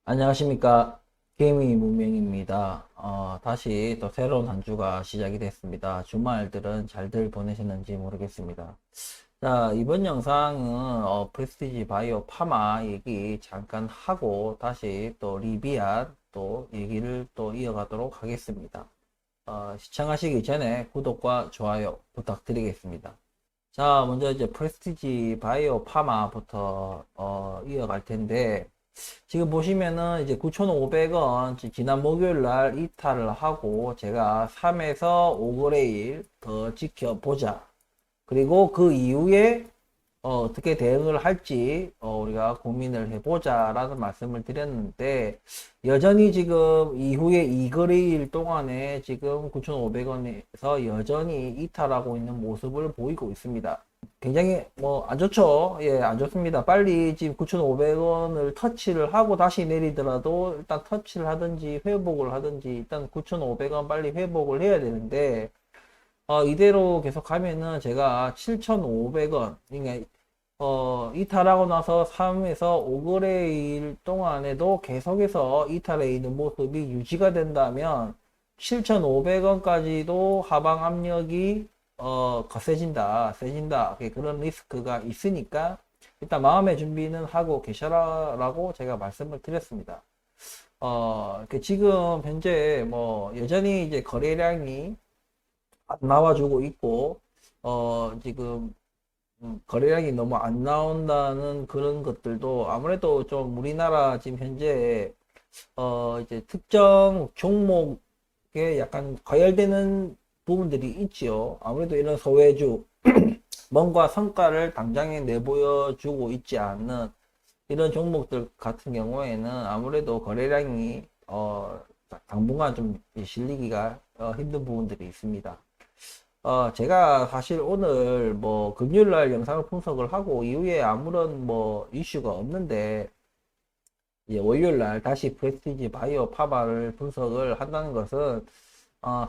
안녕하십니까. 게이밍 문명입니다. 다시 또 새로운 한 주가 시작이 됐습니다. 주말들은 잘들 보내셨는지 모르겠습니다. 자, 이번 영상은 프레스티지 바이오 파마 얘기 잠깐 하고 다시 또 리비안 또 얘기를 또 이어가도록 하겠습니다. 시청하시기 전에 구독과 좋아요 부탁드리겠습니다. 자, 먼저 이제 프레스티지 바이오 파마부터 이어갈 텐데, 지금 보시면은 이제 9,500원 지난 목요일 날 이탈을 하고 제가 3에서 5거래일 더 지켜보자. 그리고 그 이후에 떻게 대응을 할지 우리가 고민을 해보자 라는 말씀을 드렸는데, 여전히 지금 이후에 2거래일 동안에 지금 9,500원에서 여전히 이탈하고 있는 모습을 보이고 있습니다. 굉장히 뭐 안 좋죠. 예, 안 좋습니다. 빨리 지금 9,500원을 터치를 하고 다시 내리더라도 일단 터치를 하든지 회복을 하든지 일단 9,500원 빨리 회복을 해야 되는데, 이대로 계속 가면은 제가 7,500원, 그러니까 이탈하고 나서 3에서 5거래일 동안에도 계속해서 이탈해 있는 모습이 유지가 된다면 7,500원까지도 하방 압력이 거세진다, 세진다, 그런 리스크가 있으니까 일단 마음의 준비는 하고 계셔라라고 제가 말씀을 드렸습니다. 지금 현재 뭐 여전히 이제 거래량이 안 나와주고 있고, 지금 거래량이 너무 안 나온다는 그런 것들도 아무래도 좀 우리나라 지금 현재 이제 특정 종목에 약간 과열되는 부분들이 있지요. 아무래도 이런 소외주 뭔가 성과를 당장에 내보여주고 있지 않는 이런 종목들 같은 경우에는 아무래도 거래량이 당분간 좀 실리기가 힘든 부분들이 있습니다. 제가 사실 오늘 뭐 금요일 날 영상을 분석을 하고 이후에 아무런 뭐 이슈가 없는데, 이제 월요일 날 다시 프레스티지 바이오 파바를 분석을 한다는 것은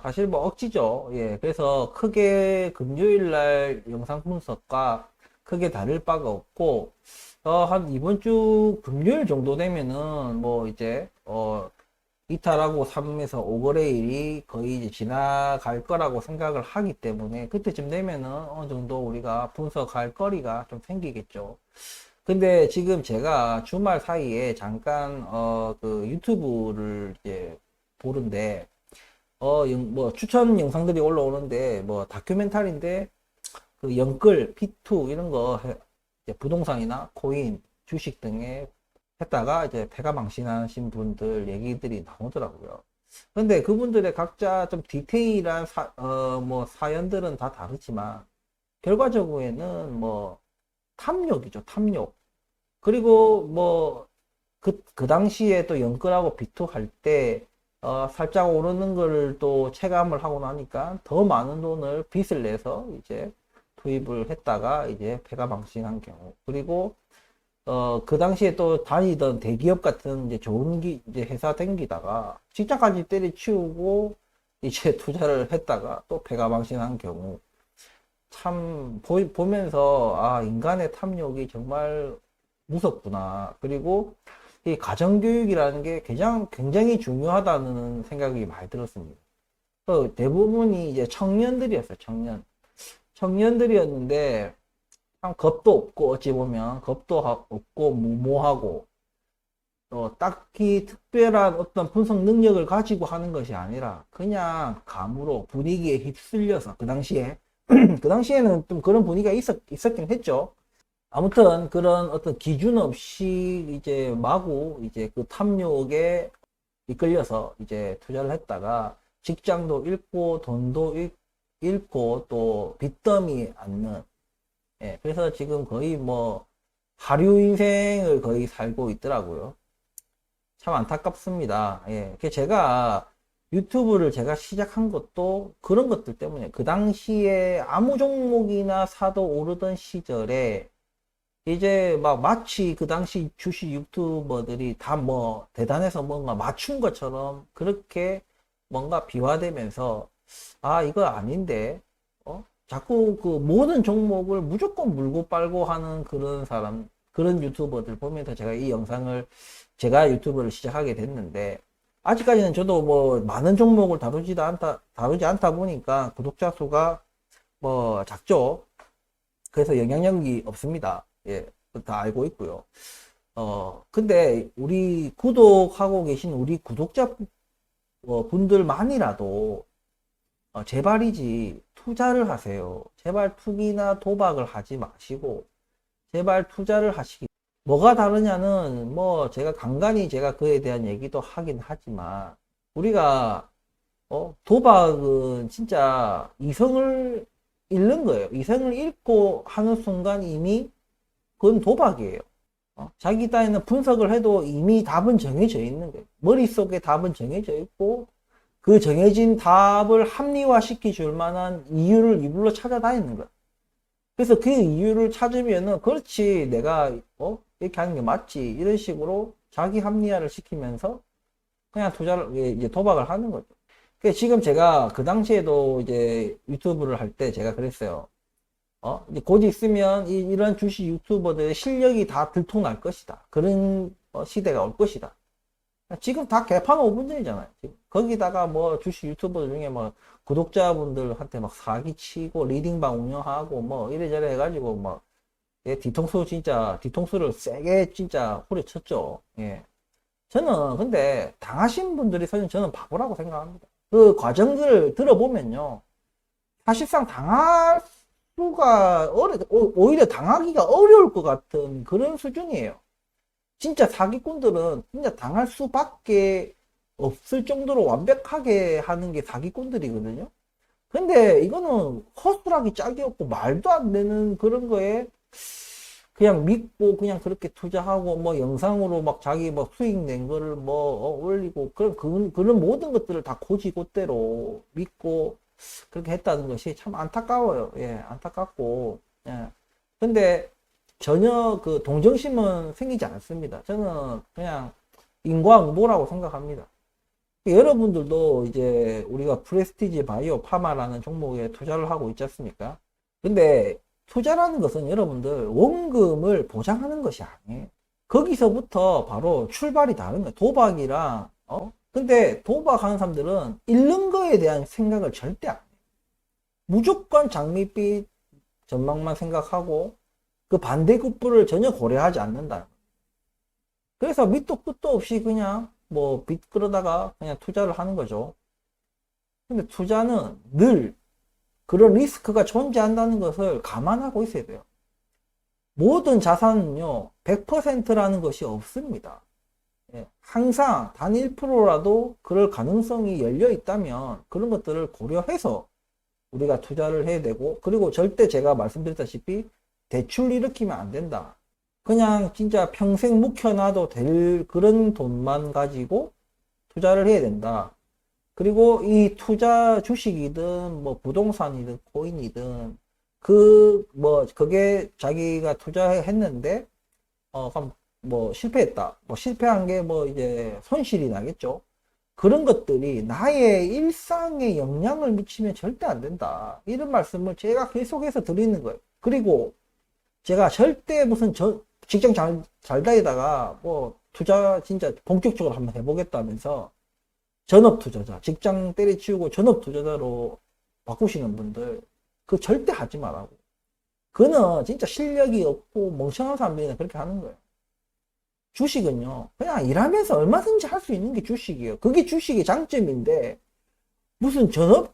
사실 뭐 억지죠. 예, 그래서 크게 금요일 날 영상 분석과 크게 다를 바가 없고, 한 이번 주 금요일 정도 되면은 뭐 이제 이탈하고 3에서 5거래일이 거의 이제 지나갈 거라고 생각을 하기 때문에 그때쯤 되면은 어느 정도 우리가 분석할 거리가 좀 생기겠죠. 근데 지금 제가 주말 사이에 잠깐 그 유튜브를 이제 보는데 뭐 추천 영상들이 올라오는데 뭐 다큐멘터리인데 그 영끌, P2 이런 거 이제 부동산이나 코인, 주식 등에 했다가 이제 패가 망신하신 분들 얘기들이 나오더라고요. 근데 그분들의 각자 좀 디테일한 뭐 사연들은 다 다르지만 결과적으로는 뭐 탐욕이죠, 탐욕. 그리고 뭐 그 당시에 또 영끌하고 비투할 때 살짝 오르는 거를 또 체감을 하고 나니까 더 많은 돈을 빚을 내서 이제 투입을 했다가 이제 패가 망신한 경우. 그리고 그 당시에 또 다니던 대기업 같은 이제 좋은 이제 회사 댕기다가 직장까지 때려치우고 이제 투자를 했다가 또 패가 망신한 경우. 참 보면서 아, 인간의 탐욕이 정말 무섭구나. 그리고 이 가정교육이라는 게 굉장히 중요하다는 생각이 많이 들었습니다. 대부분이 이제 청년들이었어요, 청년들이었는데 참 겁도 없고, 어찌 보면 겁도 없고 무모하고, 딱히 특별한 어떤 분석 능력을 가지고 하는 것이 아니라 그냥 감으로 분위기에 휩쓸려서 그 당시에 그 당시에는 좀 그런 분위기가 있었긴 했죠. 아무튼 그런 어떤 기준 없이 이제 마구 이제 그 탐욕에 이끌려서 이제 투자를 했다가 직장도 잃고 돈도 잃고 또 빚더미 않는, 예, 그래서 지금 거의 뭐 하류 인생을 거의 살고 있더라고요. 참 안타깝습니다. 예, 제가 유튜브를 제가 시작한 것도 그런 것들 때문에 그 당시에 아무 종목이나 사도 오르던 시절에 이제 막 마치 그 당시 주식 유튜버들이 다 뭐 대단해서 뭔가 맞춘 것처럼 그렇게 뭔가 비화되면서 아, 이거 아닌데, 자꾸 그 모든 종목을 무조건 물고 빨고 하는 그런 사람, 그런 유튜버들 보면서 제가 유튜브를 시작하게 됐는데, 아직까지는 저도 뭐 많은 종목을 다루지 않다 보니까 구독자 수가 뭐 작죠. 그래서 영향력이 없습니다. 예, 다 알고 있고요. 근데 우리 구독하고 계신 우리 구독자 분들만이라도 제발이지 투자를 하세요. 제발 투기나 도박을 하지 마시고 제발 투자를 하시기. 뭐가 다르냐는 뭐 제가 간간히 제가 그에 대한 얘기도 하긴 하지만 우리가 도박은 진짜 이성을 잃는 거예요. 이성을 잃고 하는 순간 이미 그건 도박이에요. 자기 딴에는 분석을 해도 이미 답은 정해져 있는 거예요. 머릿속에 답은 정해져 있고 그 정해진 답을 합리화시켜 줄 만한 이유를 이불로 찾아다니는 거예요. 그래서 그 이유를 찾으면은 그렇지 내가 이렇게 하는 게 맞지 이런 식으로 자기 합리화를 시키면서 그냥 이제 도박을 하는 거죠. 지금 제가 그 당시에도 이제 유튜브를 할 때 제가 그랬어요. 이제 곧 있으면 이런 주식 유튜버들의 실력이 다 들통날 것이다. 그런 시대가 올 것이다. 지금 다 개판 5분 전이잖아요. 거기다가 뭐 주식 유튜버 중에 뭐 구독자분들한테 막 사기치고 리딩방 운영하고 뭐 이래저래 해가지고 막 뒤통수를 세게 진짜 후려쳤죠. 예. 저는 근데 당하신 분들이 저는 바보라고 생각합니다. 그 과정들을 들어보면요. 사실상 당할 수가 오히려 당하기가 어려울 것 같은 그런 수준이에요. 진짜 사기꾼들은 진짜 당할 수밖에 없을 정도로 완벽하게 하는 게 사기꾼들이거든요. 근데 이거는 허술하기 짝이 없고 말도 안 되는 그런 거에 그냥 믿고 그냥 그렇게 투자하고 뭐 영상으로 막 자기 뭐 수익 낸 거를 뭐 올리고 그런 모든 것들을 다 고지고대로 믿고 그렇게 했다는 것이 참 안타까워요. 예, 안타깝고. 예. 근데 전혀 그 동정심은 생기지 않습니다. 저는 그냥 인과응보라고 생각합니다. 여러분들도 이제 우리가 프레스티지 바이오 파마라는 종목에 투자를 하고 있지 않습니까? 근데 투자라는 것은 여러분들 원금을 보장하는 것이 아니에요. 거기서부터 바로 출발이 다른 거예요. 도박이랑 근데 도박하는 사람들은 잃는 거에 대한 생각을 절대 안 해요. 무조건 장밋빛 전망만 생각하고 그 반대급부를 전혀 고려하지 않는다. 그래서 밑도 끝도 없이 그냥 뭐 빚 끌어다가 그냥 투자를 하는 거죠. 근데 투자는 늘 그런 리스크가 존재한다는 것을 감안하고 있어야 돼요. 모든 자산은요 100%라는 것이 없습니다. 항상 단 1%라도 그럴 가능성이 열려 있다면 그런 것들을 고려해서 우리가 투자를 해야 되고, 그리고 절대 제가 말씀드렸다시피 대출 일으키면 안 된다. 그냥 진짜 평생 묵혀놔도 될 그런 돈만 가지고 투자를 해야 된다. 그리고 이 투자 주식이든 뭐 부동산이든 코인이든 그게 자기가 투자했는데 그럼 뭐 실패했다. 뭐 실패한 게 뭐 이제 손실이 나겠죠. 그런 것들이 나의 일상에 영향을 미치면 절대 안 된다. 이런 말씀을 제가 계속해서 드리는 거예요. 그리고 제가 절대 무슨 직장 잘 다니다가 뭐 투자 진짜 본격적으로 한번 해보겠다면서 전업 투자자, 직장 때려치우고 전업 투자자로 바꾸시는 분들 그거 절대 하지 말라고. 그거는 진짜 실력이 없고 멍청한 사람들이 그렇게 하는 거예요. 주식은요 그냥 일하면서 얼마든지 할 수 있는 게 주식이에요. 그게 주식의 장점인데 무슨 전업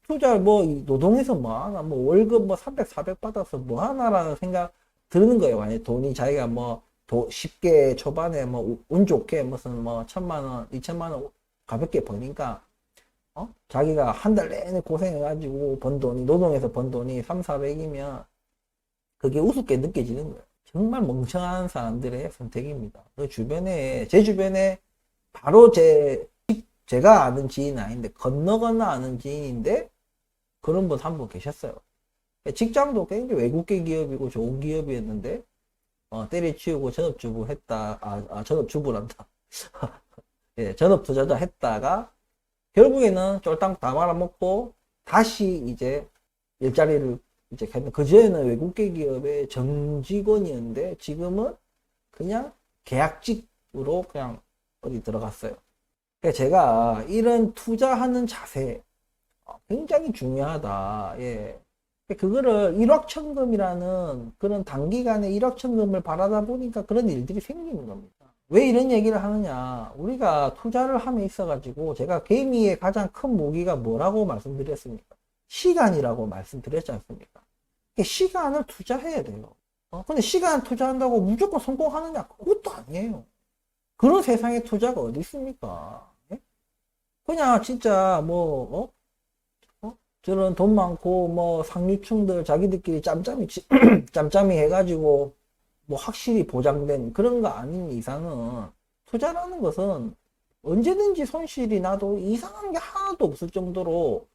투자 뭐 노동해서 뭐 하나 뭐 월급 뭐 300, 400 받아서 뭐 하나라는 생각 드는 거예요. 만약 돈이 자기가 뭐 쉽게 초반에 뭐 운 좋게 무슨 뭐 1,000만 원, 2,000만 원 가볍게 버니까 자기가 한 달 내내 고생해가지고 번 돈이 노동해서 번 돈이 3, 400이면 그게 우습게 느껴지는 거예요. 정말 멍청한 사람들의 선택입니다. 제 주변에 바로 제가 아는 지인은 아닌데 건너 아는 지인인데 그런 분 한 분 계셨어요. 직장도 굉장히 외국계 기업이고 좋은 기업이었는데 때려치우고 전업주부 했다. 전업주부란다. 예, 전업투자자 했다가 결국에는 쫄딱 다 말아먹고 다시 이제 일자리를 이제 그전에는 외국계 기업의 정직원이었는데 지금은 그냥 계약직으로 그냥 어디 들어갔어요. 그러니까 제가 이런 투자하는 자세 굉장히 중요하다. 예. 그거를 일확천금이라는 그런 단기간에 일확천금을 바라다 보니까 그런 일들이 생기는 겁니다. 왜 이런 얘기를 하느냐? 우리가 투자를 함에 있어가지고 제가 개미의 가장 큰 무기가 뭐라고 말씀드렸습니까? 시간이라고 말씀드렸지 않습니까? 시간을 투자해야 돼요. 근데 시간 투자한다고 무조건 성공하느냐? 그것도 아니에요. 그런 세상에 투자가 어디 있습니까? 예? 그냥 진짜 뭐 저런 돈 많고 뭐 상류층들 자기들끼리 짬짬이 해가지고 뭐 확실히 보장된 그런 거 아닌 이상은 투자라는 것은 언제든지 손실이 나도 이상한 게 하나도 없을 정도로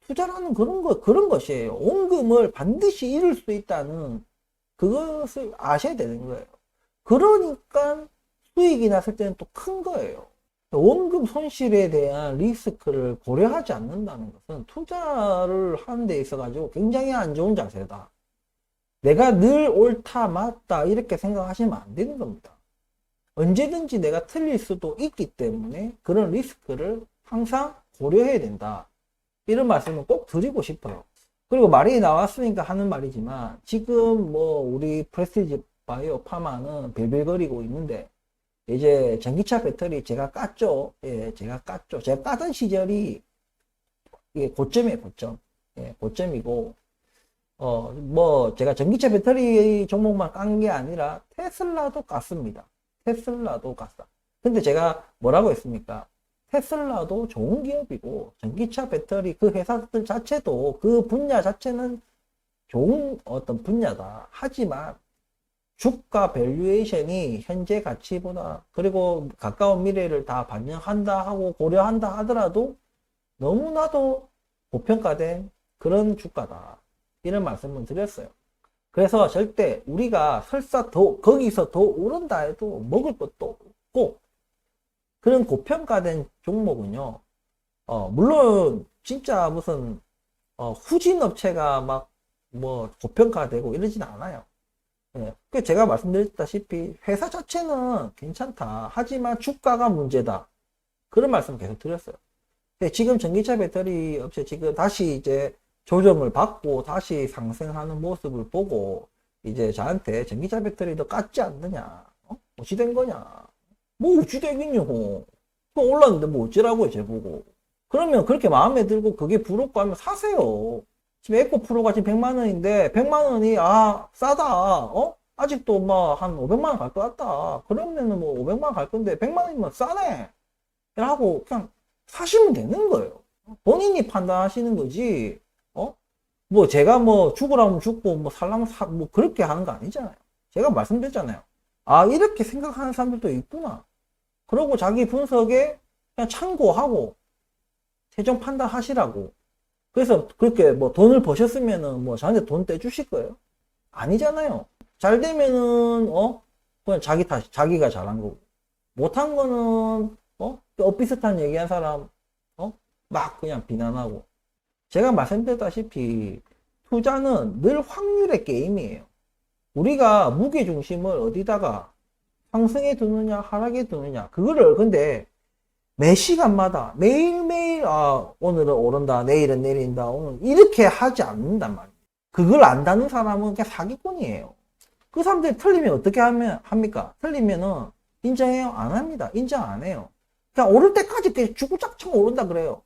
투자라는 그런 것이에요. 원금을 반드시 잃을 수 있다는 그것을 아셔야 되는 거예요. 그러니까 수익이 났을 때는 또 큰 거예요. 원금 손실에 대한 리스크를 고려하지 않는다는 것은 투자를 하는 데 있어 가지고 굉장히 안 좋은 자세다. 내가 늘 옳다 맞다 이렇게 생각하시면 안 되는 겁니다. 언제든지 내가 틀릴 수도 있기 때문에 그런 리스크를 항상 고려해야 된다. 이런 말씀을 꼭 드리고 싶어요. 그리고 말이 나왔으니까 하는 말이지만 지금 뭐 우리 프레스티지 바이오 파마는 빌빌거리고 있는데 이제 전기차 배터리 제가 깠죠. 예, 제가 깠죠. 제가 까던 시절이 이게 고점이에요, 고점. 예, 고점이고 뭐 제가 전기차 배터리 종목만 깐 게 아니라 테슬라도 깠습니다. 테슬라도 깠어. 근데 제가 뭐라고 했습니까? 테슬라도 좋은 기업이고 전기차 배터리 그 회사들 자체도 그 분야 자체는 좋은 어떤 분야다. 하지만 주가 밸류에이션이 현재 가치보다 그리고 가까운 미래를 다 반영한다 하고 고려한다 하더라도 너무나도 고평가된 그런 주가다. 이런 말씀을 드렸어요. 그래서 절대 우리가 설사 거기서 더 오른다 해도 먹을 것도 없고 그런 고평가된 종목은요, 물론 진짜 무슨 후진 업체가 막 뭐 고평가되고 이러진 않아요. 예, 제가 말씀드렸다시피 회사 자체는 괜찮다. 하지만 주가가 문제다. 그런 말씀 계속 드렸어요. 지금 전기차 배터리 업체 지금 다시 이제 조정을 받고 다시 상승하는 모습을 보고 이제 저한테 전기차 배터리도 깠지 않느냐? 어찌 된 거냐? 뭐 어찌 되겠냐고. 올랐는데 뭐 어찌라고요, 제보고. 그러면 그렇게 마음에 들고 그게 부럽고 하면 사세요. 지금 에코프로가 지금 100만 원인데 100만 원이 싸다. 아직도 뭐 한 500만 원 갈 것 같다. 그러면은 뭐 500만 원 갈 건데 100만 원이면 싸네. 라고 그냥 사시면 되는 거예요. 본인이 판단하시는 거지. 뭐 제가 뭐 죽으라면 죽고 뭐 살라면 뭐 그렇게 하는 거 아니잖아요. 제가 말씀드렸잖아요. 이렇게 생각하는 사람들도 있구나. 그러고 자기 분석에 그냥 참고하고 최종 판단하시라고. 그래서 그렇게 뭐 돈을 버셨으면은 뭐 저한테 돈 떼주실 거예요? 아니잖아요. 잘 되면은 그냥 자기 탓, 자기가 잘한 거고. 못한 거는 비슷한 얘기한 사람 막 그냥 비난하고. 제가 말씀드렸다시피 투자는 늘 확률의 게임이에요. 우리가 무게중심을 어디다가 상승에 두느냐 하락에 두느냐 그거를 근데 매 시간마다 매일매일 오늘은 오른다 내일은 내린다 오늘 이렇게 하지 않는단 말이에요. 그걸 안다는 사람은 그냥 사기꾼이에요. 그 사람들이 틀리면 어떻게 합니까? 틀리면은 인정해요? 안 합니다. 인정 안 해요. 그냥 오를 때까지 주구장창 오른다 그래요.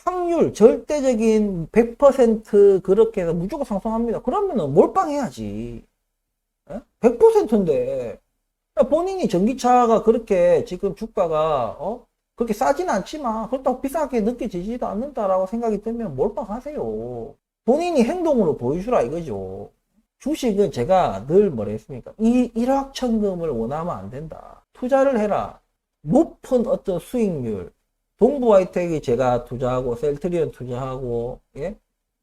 확률 절대적인 100% 그렇게 해서 무조건 상승합니다. 그러면은 몰빵해야지. 100%인데 본인이 전기차가 그렇게 지금 주가가 그렇게 싸진 않지만 그렇다고 비싸게 느껴지지도 않는다라고 생각이 들면 몰빵하세요. 본인이 행동으로 보여주라 이거죠. 주식은 제가 늘 뭐라 했습니까? 일확천금을 원하면 안 된다. 투자를 해라. 높은 어떤 수익률. 동부하이텍이 제가 투자하고 셀트리온 투자하고 예?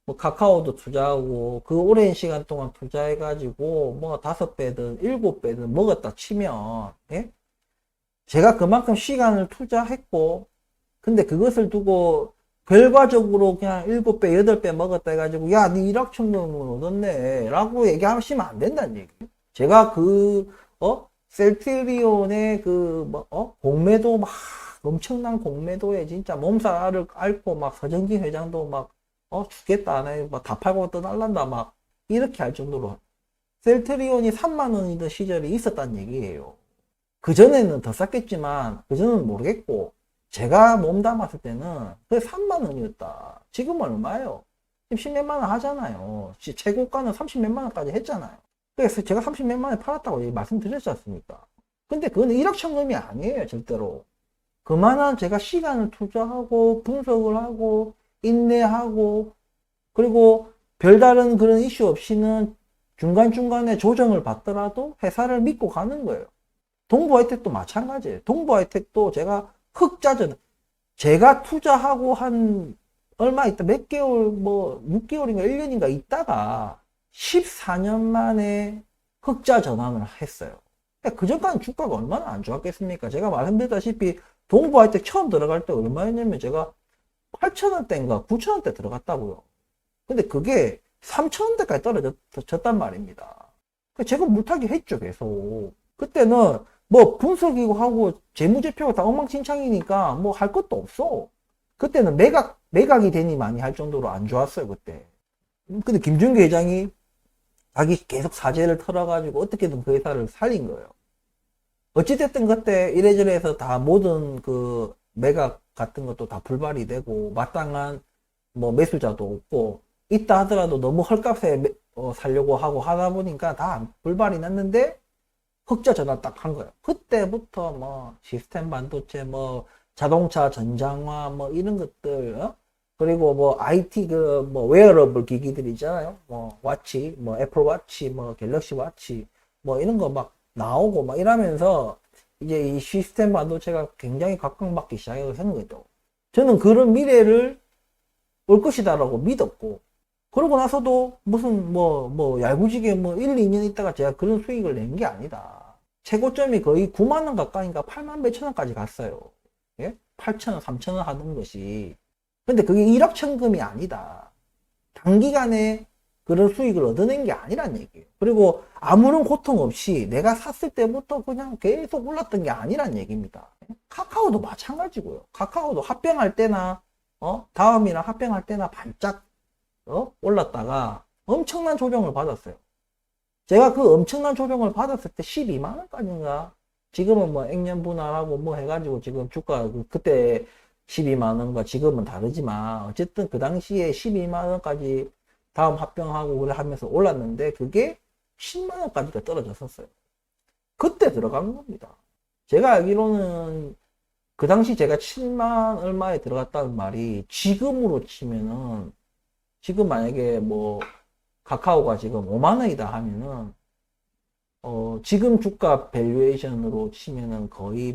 뭐 카카오도 투자하고 그 오랜 시간 동안 투자해가지고 뭐 5배든 7배든 먹었다 치면 예? 제가 그만큼 시간을 투자했고 근데 그것을 두고 결과적으로 그냥 7배 8배 먹었다 해가지고 야 니 일확천금을 얻었네 라고 얘기하시면 안 된다는 얘기예요. 제가 셀트리온의 공매도 막 엄청난 공매도에 진짜 몸살을 앓고 막 서정진 회장도 막 죽겠다 안 해. 막 다 팔고 떠날란다 막 이렇게 할 정도로 셀트리온이 3만 원이던 시절이 있었다는 얘기예요. 그전에는 더 쌌겠지만 그전에는 모르겠고 제가 몸담았을 때는 그게 3만 원이었다. 지금 얼마예요? 지금 10몇만 원 하잖아요. 최고가는 30몇만 원까지 했잖아요. 그래서 제가 30몇만 원에 팔았다고 말씀드렸지 않습니까? 근데 그건 일확천금이 아니에요, 절대로. 그만한 제가 시간을 투자하고 분석을 하고 인내하고 그리고 별다른 그런 이슈 없이는 중간중간에 조정을 받더라도 회사를 믿고 가는 거예요. 동부하이텍도 마찬가지예요. 동부하이텍도 제가 흑자전 제가 투자하고 한 얼마 있다 몇 개월 6개월인가 1년인가 있다가 14년 만에 흑자 전환을 했어요. 그 전까지는 주가가 얼마나 안 좋았겠습니까? 제가 말씀드렸다시피 동부하이텍 처음 들어갈 때 얼마였냐면 제가 8,000원대인가 9,000원대 들어갔다고요. 근데 그게 3,000원대까지 떨어졌단 말입니다. 제가 물타기 했죠, 계속. 그때는 분석이고 하고 재무제표가 다 엉망진창이니까 할 것도 없어. 그때는 매각이 되니 많이 할 정도로 안 좋았어요, 그때. 근데 김준규 회장이 자기 계속 사재를 털어가지고 어떻게든 그 회사를 살린 거예요. 어찌됐든 그때 이래저래 해서 다 모든 그 매각 같은 것도 다 불발이 되고 마땅한 매수자도 없고 있다 하더라도 너무 헐값에 살려고 하고 하다 보니까 다 불발이 났는데 흑자 전환 딱 한 거예요. 그때부터 시스템 반도체 자동차 전장화 이런 것들 그리고 IT 웨어러블 기기들 있잖아요. 와치 애플 와치 갤럭시 와치 이런 거 막 나오고 이러면서 이제 이 시스템 반도체가 굉장히 각광받기 시작한 거죠. 저는 그런 미래를 올 것이다라고 믿었고 그러고 나서도 무슨 얄궂게 1, 2년 있다가 제가 그런 수익을 낸 게 아니다. 최고점이 거의 9만 원 가까이니까 8만 몇천 원까지 갔어요. 예? 8천 원, 3천 원 하는 것이. 근데 그게 일확천금이 아니다. 단기간에 그런 수익을 얻어낸 게 아니란 얘기예요. 그리고 아무런 고통 없이 내가 샀을 때부터 그냥 계속 올랐던 게 아니란 얘기입니다. 카카오도 마찬가지고요. 카카오도 합병할 때나 다음이랑 합병할 때나 반짝 올랐다가 엄청난 조정을 받았어요. 제가 그 엄청난 조정을 받았을 때 12만 원까지인가? 지금은 액면 분할하고 해가지고 지금 주가 그때 12만 원과 지금은 다르지만 어쨌든 그 당시에 12만 원까지 다음 합병하고 그래 하면서 올랐는데 그게 10만 원까지가 떨어졌었어요. 그때 들어간 겁니다. 제가 알기로는 그 당시 제가 7만 얼마에 들어갔다는 말이 지금으로 치면은 지금 만약에 카카오가 지금 5만 원이다 하면은 지금 주가 밸류에이션으로 치면은 거의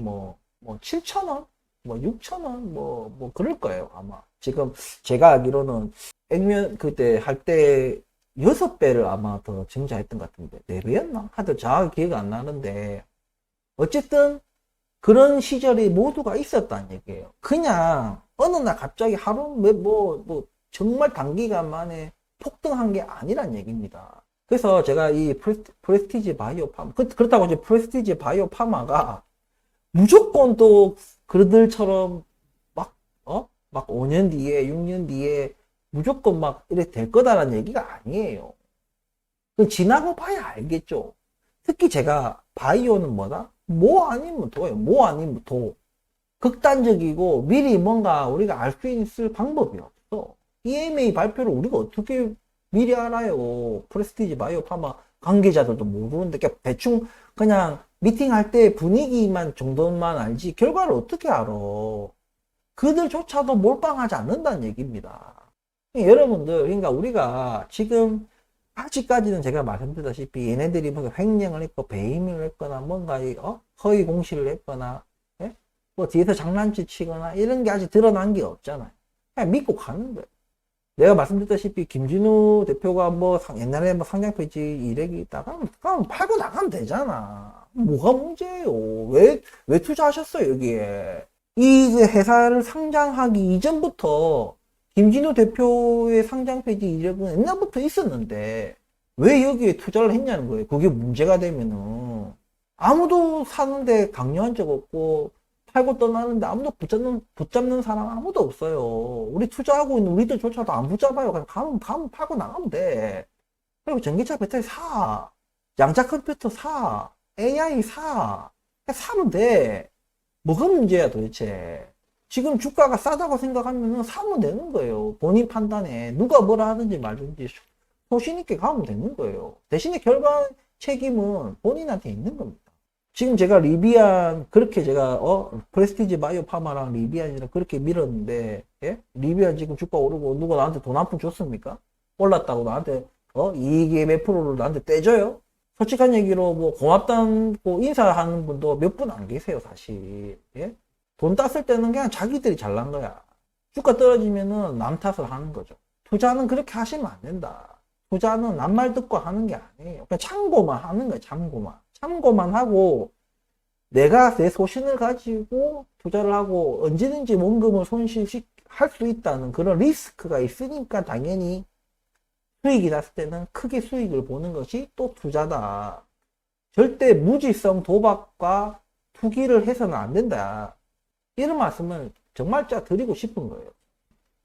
7천 원? 6천 원? 그럴 거예요, 아마. 지금 제가 알기로는 액면 그때 할 때 6배를 아마 더 증자했던 것 같은데 4배였나? 하여튼 정확히 기억이 안 나는데 어쨌든 그런 시절이 모두가 있었다는 얘기예요. 그냥 어느 날 갑자기 하루 정말 단기간 만에 폭등한 게 아니란 얘기입니다. 그래서 제가 이 프레스티지 바이오 파마 그렇다고 이제 프레스티지 바이오 파마가 무조건 또 그들처럼 막 5년 뒤에 6년 뒤에 무조건 이래 될 거다라는 얘기가 아니에요. 지나고 봐야 알겠죠. 특히 제가 바이오는 뭐다? 아니면 도예요. 아니면 도. 극단적이고 미리 뭔가 우리가 알 수 있을 방법이 없어. EMA 발표를 우리가 어떻게 미리 알아요? 프레스티지 바이오 파마 관계자들도 모르는데 대충 그냥 미팅할 때 분위기만 정도만 알지 결과를 어떻게 알아? 그들조차도 몰빵하지 않는다는 얘기입니다. 여러분들, 그러니까 우리가 지금 아직까지는 제가 말씀드렸다시피 얘네들이 무슨 횡령을 했고 배임을 했거나 뭔가 허위 공시를 했거나 예? 뒤에서 장난치 치거나 이런 게 아직 드러난 게 없잖아요. 그냥 믿고 가는 거예요. 내가 말씀드렸다시피 김진우 대표가 옛날에 상장폐지 이력이 있다가 그럼 팔고 나가면 되잖아. 뭐가 문제예요? 왜 투자하셨어요, 여기에? 이 회사를 상장하기 이전부터 김진우 대표의 상장 폐지 이력은 옛날부터 있었는데 왜 여기에 투자를 했냐는 거예요. 그게 문제가 되면은 아무도 사는데 강요한 적 없고, 팔고 떠나는데 아무도 붙잡는 사람 아무도 없어요. 우리 투자하고 있는 우리들조차도 안 붙잡아요. 그냥 가면 팔고 나가면 돼. 그리고 전기차 배터리 사. 양자 컴퓨터 사. AI 사. 그냥 사면 돼. 뭐가 문제야 도대체. 지금 주가가 싸다고 생각하면 사면 되는 거예요. 본인 판단에. 누가 뭐라 하든지 말든지 소신 있게 가면 되는 거예요. 대신에 결과 책임은 본인한테 있는 겁니다. 지금 제가 리비안 그렇게 제가 프레스티지 바이오 파마랑 리비안이랑 그렇게 밀었는데, 예? 리비안 지금 주가 오르고 누가 나한테 돈 한 푼 줬습니까? 올랐다고 나한테 이익의 몇 프로를 나한테 떼줘요? 솔직한 얘기로 뭐 고맙다고 인사하는 분도 몇 분 안 계세요 사실. 예? 돈 땄을 때는 그냥 자기들이 잘난 거야. 주가 떨어지면은 남 탓을 하는 거죠. 투자는 그렇게 하시면 안 된다. 투자는 남 말 듣고 하는 게 아니에요. 그냥 참고만 하는 거예요. 참고만 하고 내가 내 소신을 가지고 투자를 하고 언제든지 원금을 손실할 수 있다는 그런 리스크가 있으니까 당연히 수익이 났을 때는 크게 수익을 보는 것이 또 투자다. 절대 무지성 도박과 투기를 해서는 안 된다. 이런 말씀을 정말 드리고 싶은 거예요.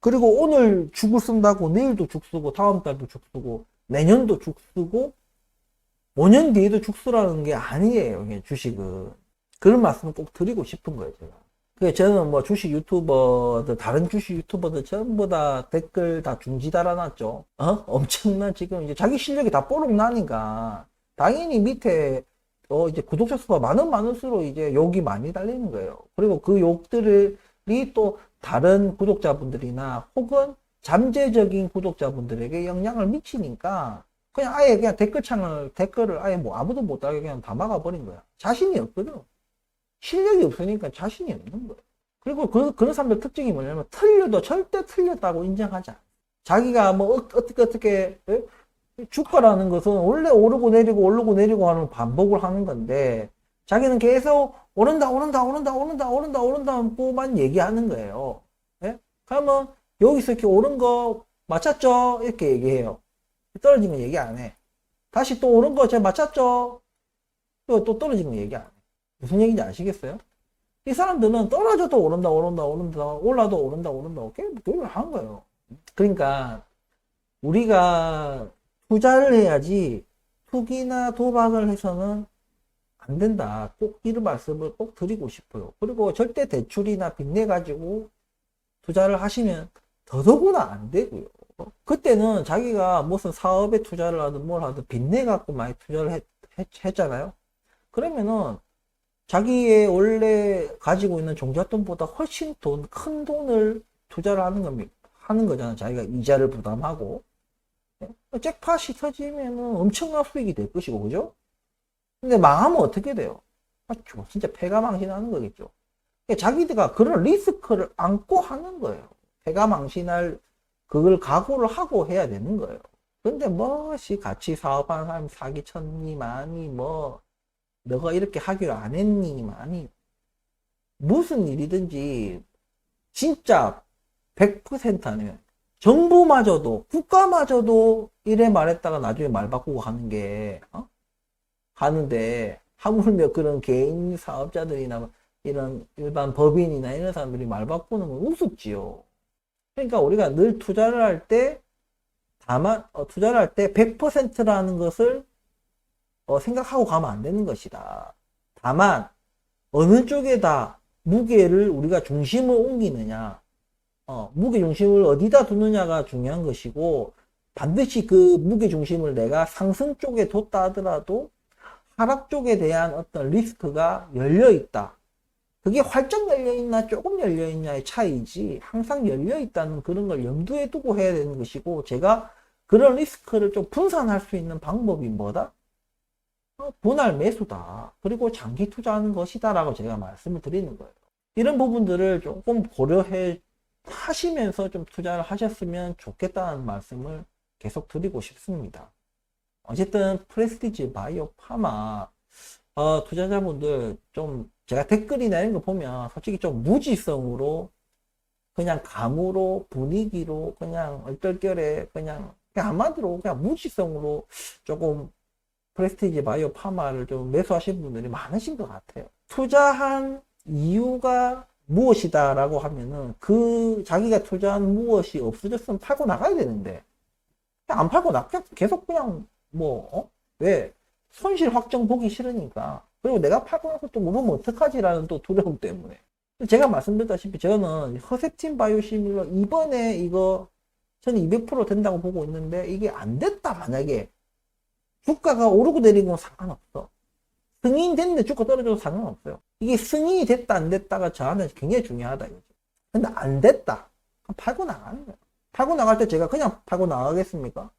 그리고 오늘 죽을 쓴다고 내일도 죽 쓰고 다음 달도 죽 쓰고 내년도 죽 쓰고 5년 뒤에도 죽 쓰라는 게 아니에요. 주식은. 그런 말씀을 꼭 드리고 싶은 거예요. 제가. 그래서 저는 뭐 주식 유튜버들 다른 주식 유튜버들 전부 다 댓글 다 중지 달아놨죠. 엄청난 지금 이제 자기 실력이 다 뽀록 나니까 당연히 밑에 이제 구독자 수가 많을수록 이제 욕이 많이 달리는 거예요. 그리고 그 욕들이 또 다른 구독자분들이나 혹은 잠재적인 구독자분들에게 영향을 미치니까 그냥 아예 그냥 댓글을 아예 뭐 아무도 못 달게 그냥 다 막아버린 거야. 자신이 없거든. 실력이 없으니까 자신이 없는 거예요. 그리고 그런 사람들 특징이 뭐냐면 틀려도 절대 틀렸다고 인정하지 않아. 자기가 뭐 어떻게 주가라는 것은 원래 오르고 내리고 하는 반복을 하는 건데 자기는 계속 오른다고만 얘기하는 거예요. 예? 그러면 여기서 이렇게 오른 거 맞췄죠? 이렇게 얘기해요. 떨어진 거 얘기 안 해. 다시 또 오른 거 제가 맞췄죠? 또 떨어진 거 얘기 안 해. 무슨 얘기인지 아시겠어요? 이 사람들은 떨어져도 오른다, 올라도 오른다, 계속 하는 거예요. 그러니까 우리가 투자를 해야지 투기나 도박을 해서는 안 된다. 꼭 이런 말씀을 꼭 드리고 싶어요. 그리고 절대 대출이나 빚내 가지고 투자를 하시면 더더구나 안 되고요. 그때는 자기가 무슨 사업에 투자를 하든 뭘 하든 빚내 갖고 많이 투자를 했잖아요. 그러면은 자기의 원래 가지고 있는 종잣돈보다 훨씬 큰 돈을 투자를 하는 거잖아. 자기가 이자를 부담하고. 잭팟이 터지면은 엄청난 수익이 될 것이고, 그죠? 근데 망하면 어떻게 돼요? 진짜 패가망신하는 거겠죠. 자기들가 그런 리스크를 안고 하는 거예요. 패가망신할 그걸 각오를 하고 해야 되는 거예요. 근데 같이 사업하는 사람이 사기쳤니 많이 너가 이렇게 하기로 안 했니 많이 무슨 일이든지 진짜 100% 아니면 정부마저도 국가마저도 이래 말했다가 나중에 말 바꾸고 하는데 하물며 그런 개인 사업자들이나 이런 일반 법인이나 이런 사람들이 말 바꾸는 건 우습지요. 그러니까 우리가 늘 투자를 할 때 다만 투자를 할 때 100%라는 것을 생각하고 가면 안 되는 것이다. 다만 어느 쪽에다 무게를 우리가 중심을 옮기느냐, 무게 중심을 어디다 두느냐가 중요한 것이고 반드시 그 무게 중심을 내가 상승 쪽에 뒀다 하더라도 하락 쪽에 대한 어떤 리스크가 열려 있다. 그게 활짝 열려 있나 조금 열려 있냐의 차이지 항상 열려 있다는 그런 걸 염두에 두고 해야 되는 것이고 제가 그런 리스크를 좀 분산할 수 있는 방법이 뭐다? 분할 매수다. 그리고 장기 투자하는 것이다 라고 제가 말씀을 드리는 거예요. 이런 부분들을 조금 고려해 하시면서 좀 투자를 하셨으면 좋겠다는 말씀을 계속 드리고 싶습니다. 어쨌든 프레스티지 바이오 파마 투자자분들 좀 제가 댓글이나 이런 거 보면 솔직히 좀 무지성으로 그냥 감으로 분위기로 그냥 얼떨결에 그냥 한마디로 그냥 무지성으로 조금 프레스티지 바이오 파마를 좀 매수하신 분들이 많으신 것 같아요. 투자한 이유가 무엇이다라고 하면은 그 자기가 투자한 무엇이 없어졌으면 팔고 나가야 되는데 안 팔고 계속 그냥 왜 손실 확정 보기 싫으니까. 그리고 내가 팔고 나서 또 물으면 어떡하지라는 또 두려움 때문에. 제가 말씀드렸다시피 저는 허셉틴 바이오시밀러 이번에 이거 저는 200% 된다고 보고 있는데 이게 안 됐다 만약에 주가가 오르고 내리는 건 상관없어. 승인됐는데 주가 떨어져도 상관없어요. 이게 승인이 됐다 안 됐다가 저한테 굉장히 중요하다 이거죠. 근데 안 됐다. 그럼 팔고 나가는 거예요. 팔고 나갈 때 제가 그냥 팔고 나가겠습니까?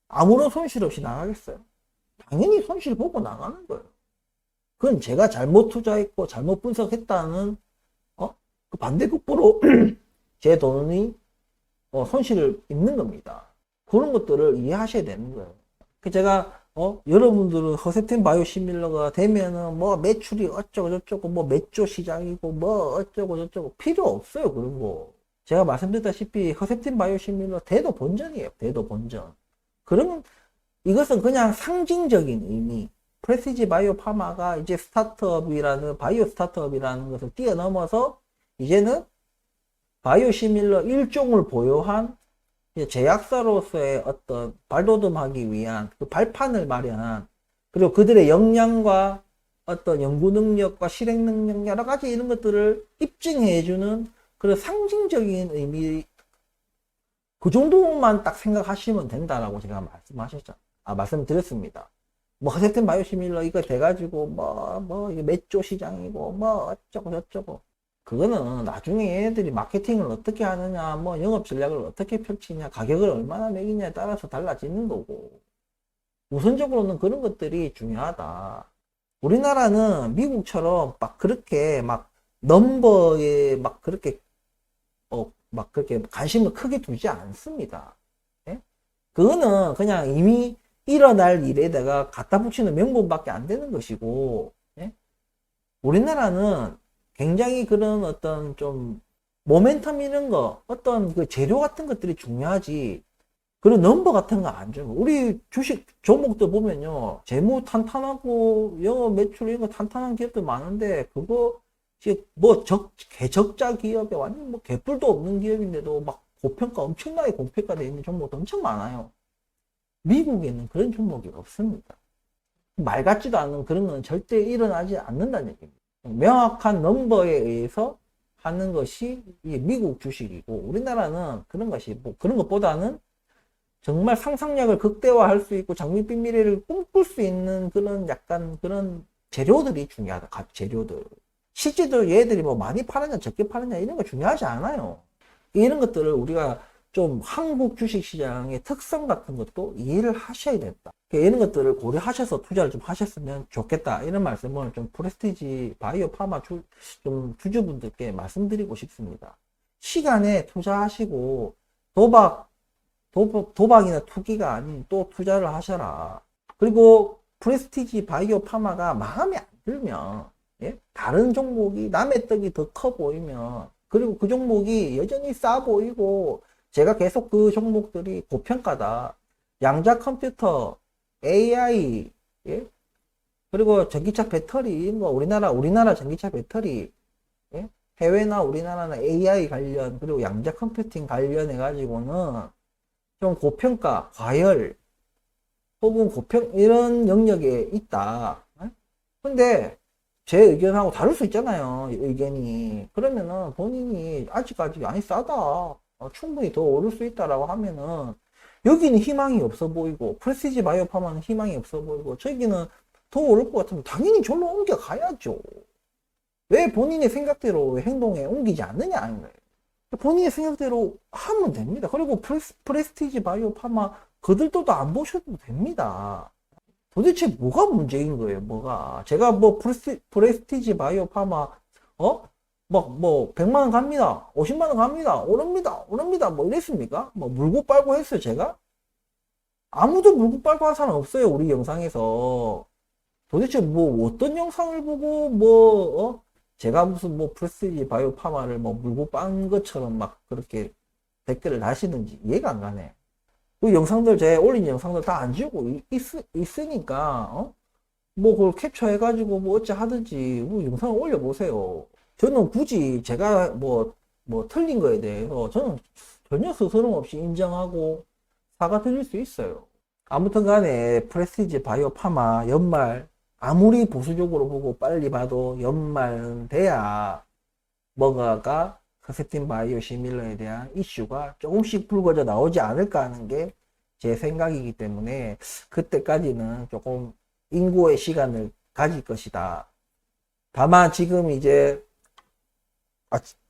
아무런 손실 없이 나가겠어요? 당연히 손실 보고 나가는 거예요. 그건 제가 잘못 투자했고 잘못 분석했다는 그 반대급부로 제 돈이 손실을 입는 겁니다. 그런 것들을 이해하셔야 되는 거예요. 제가 여러분들은 허셉틴 바이오시밀러가 되면은 뭐 매출이 어쩌고 저쩌고 뭐 몇 조 시장이고 뭐 어쩌고 저쩌고 필요 없어요. 그런 거. 제가 말씀드렸다시피 허셉틴 바이오시밀러 대도 본전이에요. 대도 본전. 그러면 이것은 그냥 상징적인 의미. 프레시지 바이오 파마가 이제 스타트업이라는 바이오 스타트업이라는 것을 뛰어넘어서 이제는 바이오시밀러 일종을 보유한 제약사로서의 어떤 발돋움하기 위한 그 발판을 마련한, 그리고 그들의 역량과 어떤 연구 능력과 실행 능력 여러 가지 이런 것들을 입증해주는 그런 상징적인 의미, 그 정도만 딱 생각하시면 된다라고 제가 말씀드렸습니다. 뭐 허셉틴 바이오시밀러 이거 돼가지고 이게 몇 조 시장이고 뭐 어쩌고 저쩌고, 그거는 나중에 얘네들이 마케팅을 어떻게 하느냐, 뭐 영업 전략을 어떻게 펼치냐, 가격을 얼마나 매기냐에 따라서 달라지는 거고, 우선적으로는 그런 것들이 중요하다. 우리나라는 미국처럼 막 그렇게 막 넘버에 막 그렇게 관심을 크게 두지 않습니다. 예? 그거는 그냥 이미 일어날 일에다가 갖다 붙이는 명분밖에 안 되는 것이고, 예? 우리나라는 굉장히 그런 어떤 좀 모멘텀 이런 거, 어떤 그 재료 같은 것들이 중요하지, 그런 넘버 같은 거 안 줘요. 우리 주식 종목들 보면요, 재무 탄탄하고 영업 매출 이런 거 탄탄한 기업들 많은데, 그거 뭐 개적자 기업에 완전 뭐 개뿔도 없는 기업인데도 막 고평가, 엄청나게 고평가되어 있는 종목도 엄청 많아요. 미국에는 그런 종목이 없습니다. 말 같지도 않은 그런 건 절대 일어나지 않는다는 얘기입니다. 명확한 넘버에 의해서 하는 것이 미국 주식이고, 우리나라는 그런 것이 그런 것보다는 정말 상상력을 극대화할 수 있고 장밋빛 미래를 꿈꿀 수 있는 그런 약간 그런 재료들이 중요하다. 각 재료들. 실제로 얘들이 뭐 많이 파느냐 적게 파느냐 이런 거 중요하지 않아요. 이런 것들을 우리가 좀 한국 주식시장의 특성 같은 것도 이해를 하셔야 된다. 이런 것들을 고려하셔서 투자를 좀 하셨으면 좋겠다. 이런 말씀을 좀 프레스티지 바이오 파마 좀 주주분들께 말씀드리고 싶습니다. 시간에 투자하시고 도박이나 투기가 아닌 또 투자를 하셔라. 그리고 프레스티지 바이오 파마가 마음에 안 들면, 예? 다른 종목이 남의 떡이 더 커 보이면, 그리고 그 종목이 여전히 싸 보이고 제가 계속 그 종목들이 고평가다, 양자 컴퓨터, AI, 예? 그리고 전기차 배터리, 뭐 우리나라 전기차 배터리, 예? 해외나 우리나라나 AI 관련, 그리고 양자 컴퓨팅 관련해 가지고는 좀 고평가, 과열, 혹은 이런 영역에 있다. 근데 제 의견하고 다를 수 있잖아요, 의견이. 그러면은 본인이 아직까지 아니 싸다, 충분히 더 오를 수 있다라고 하면은, 여기는 희망이 없어 보이고 프레시지 바이오 파마는 희망이 없어 보이고 저기는 더 오를 것 같으면 당연히 절로 옮겨 가야죠. 왜 본인의 생각대로 행동에 옮기지 않느냐 하는 거예요. 본인의 생각대로 하면 됩니다. 그리고 프레스티지 바이오 파마 그들도 안 보셔도 됩니다. 도대체 뭐가 문제인 거예요, 뭐가. 제가 뭐 프레스티지 바이오 파마 뭐 100만원 갑니다, 50만원 갑니다, 오릅니다 뭐 이랬습니까? 뭐 물고 빨고 했어요 제가? 아무도 물고 빨고 한 사람 없어요, 우리 영상에서. 도대체 뭐 어떤 영상을 보고 제가 무슨 뭐 프레스티지 바이오 파마를 뭐 물고 빤 것처럼 막 그렇게 댓글을 다시는지 이해가 안 가네. 그 영상들, 제 올린 영상들 다 안 지우고 있으니까, 뭐 그걸 캡처해가지고 뭐 어찌 하든지 뭐 영상을 올려보세요. 저는 굳이 제가 뭐 틀린 거에 대해서 저는 전혀 스스럼 없이 인정하고 사과드릴 수 있어요. 아무튼 간에 프레스티지 바이오 파마 연말, 아무리 보수적으로 보고 빨리 봐도 연말은 돼야 뭔가가 커세틴 바이오 시밀러에 대한 이슈가 조금씩 불거져 나오지 않을까 하는 게 제 생각이기 때문에 그때까지는 조금 인고의 시간을 가질 것이다. 다만 지금 이제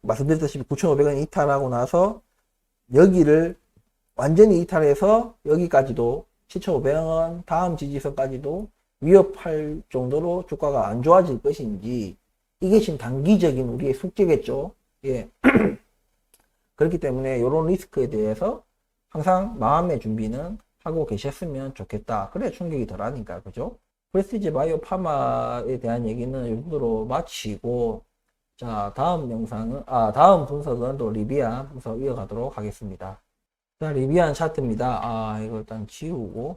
말씀드렸다시피 9,500원 이탈하고 나서 여기를 완전히 이탈해서 여기까지도 7,500원 다음 지지선까지도 위협할 정도로 주가가 안 좋아질 것인지, 이게 지금 단기적인 우리의 숙제겠죠. 예. 그렇기 때문에 이런 리스크에 대해서 항상 마음의 준비는 하고 계셨으면 좋겠다. 그래 충격이 덜하니까. 그죠? 프레스티지 바이오 파마에 대한 얘기는 이 정도로 마치고, 자, 다음 분석은 또 리비안 분석 이어가도록 하겠습니다. 자, 리비안 차트입니다. 이거 일단 지우고.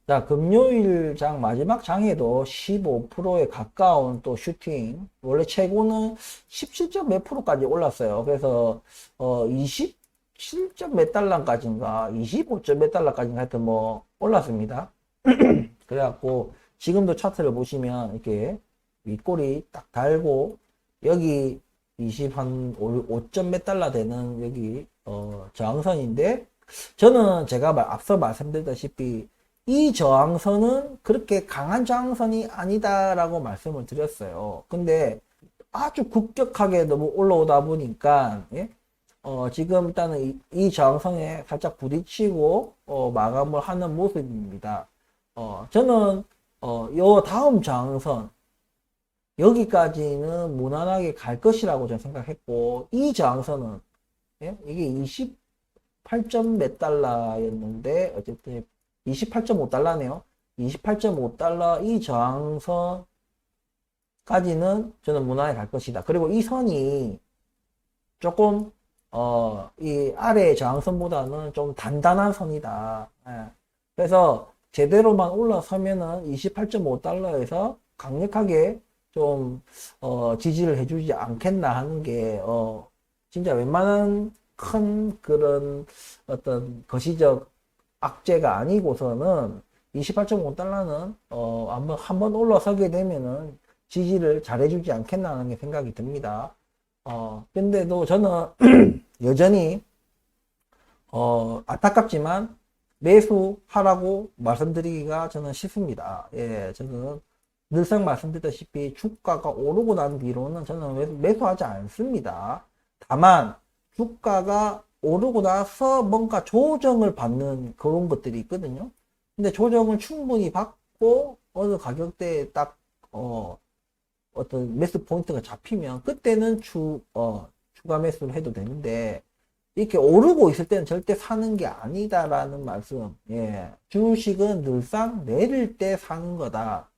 자, 금요일 장 마지막 장에도 15%에 가까운 또 슈팅. 원래 최고는 17점 몇 프로까지 올랐어요. 그래서 27점 몇 달러까지인가 25점 몇 달러까지인가 하여튼 뭐 올랐습니다. 그래갖고 지금도 차트를 보시면 이렇게 윗꼬리 딱 달고 여기 5점 몇 달러 되는 여기 저항선인데, 저는 제가 앞서 말씀드렸다시피 이 저항선은 그렇게 강한 저항선이 아니다라고 말씀을 드렸어요. 근데 아주 급격하게 너무 올라오다 보니까, 예? 지금 일단은 이 저항선에 살짝 부딪히고 마감을 하는 모습입니다. 저는 요 다음 저항선 여기까지는 무난하게 갈 것이라고 저는 생각했고, 이 저항선은, 예? 이게 28점 몇 달러였는데 어쨌든 28.5달러네요. 28.5달러 이 저항선까지는 저는 무난하게 갈 것이다. 그리고 이 선이 조금 이 아래의 저항선보다는 좀 단단한 선이다. 예. 그래서 제대로만 올라서면은 28.5달러에서 강력하게 좀 지지를 해주지 않겠나 하는 게 진짜 웬만한 큰 그런 어떤 거시적 악재가 아니고서는 28.5달러는 한번 올라서게 되면은 지지를 잘해주지 않겠나 하는 게 생각이 듭니다. 근데도 저는 여전히 안타깝지만 매수하라고 말씀드리기가 저는 싫습니다. 예, 저는 늘상 말씀드렸다시피 주가가 오르고 난 뒤로는 저는 매수하지 않습니다. 다만 주가가 오르고 나서 뭔가 조정을 받는 그런 것들이 있거든요. 근데 조정을 충분히 받고 어느 가격대에 딱 어떤 매수 포인트가 잡히면 그때는 추가 매수를 해도 되는데, 이렇게 오르고 있을 때는 절대 사는 게 아니다라는 말씀. 예. 주식은 늘상 내릴 때 사는 거다.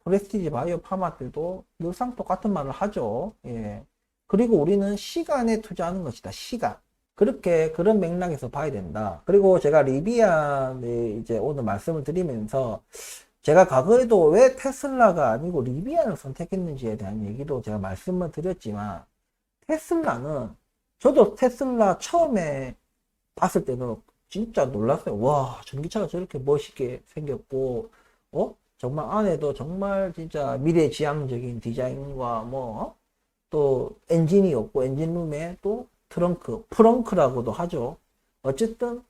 프레스티지 바이오 파마들도 늘상 똑같은 말을 하죠. 예. 그리고 우리는 시간에 투자하는 것이다. 시간. 그런 맥락에서 봐야 된다. 그리고 제가 리비안에 이제 오늘 말씀을 드리면서 제가 과거에도 왜 테슬라가 아니고 리비안을 선택했는지에 대한 얘기도 제가 말씀을 드렸지만, 테슬라는 저도 테슬라 처음에 봤을 때는 진짜 놀랐어요. 와, 전기차가 저렇게 멋있게 생겼고, 정말 안에도 정말 진짜 미래지향적인 디자인과 또 엔진이 없고 엔진룸에 또 프렁크라고도 하죠. 어쨌든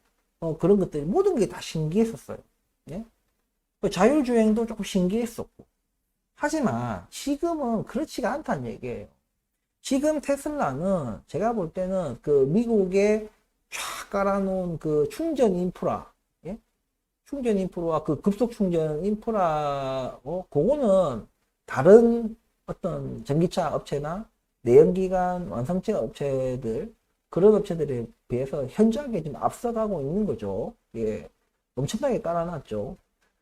그런 것들이 모든 게 다 신기했었어요. 예? 자율주행도 조금 신기했었고. 하지만 지금은 그렇지가 않다는 얘기예요. 지금 테슬라는 제가 볼 때는 그 미국에 쫙 깔아놓은 그 충전 인프라, 예? 충전 인프라와 그 급속 충전 인프라, 그거는 다른 어떤 전기차 업체나 내연기관 완성체 업체들, 그런 업체들에 비해서 현저하게 좀 앞서가고 있는 거죠. 예. 엄청나게 깔아놨죠.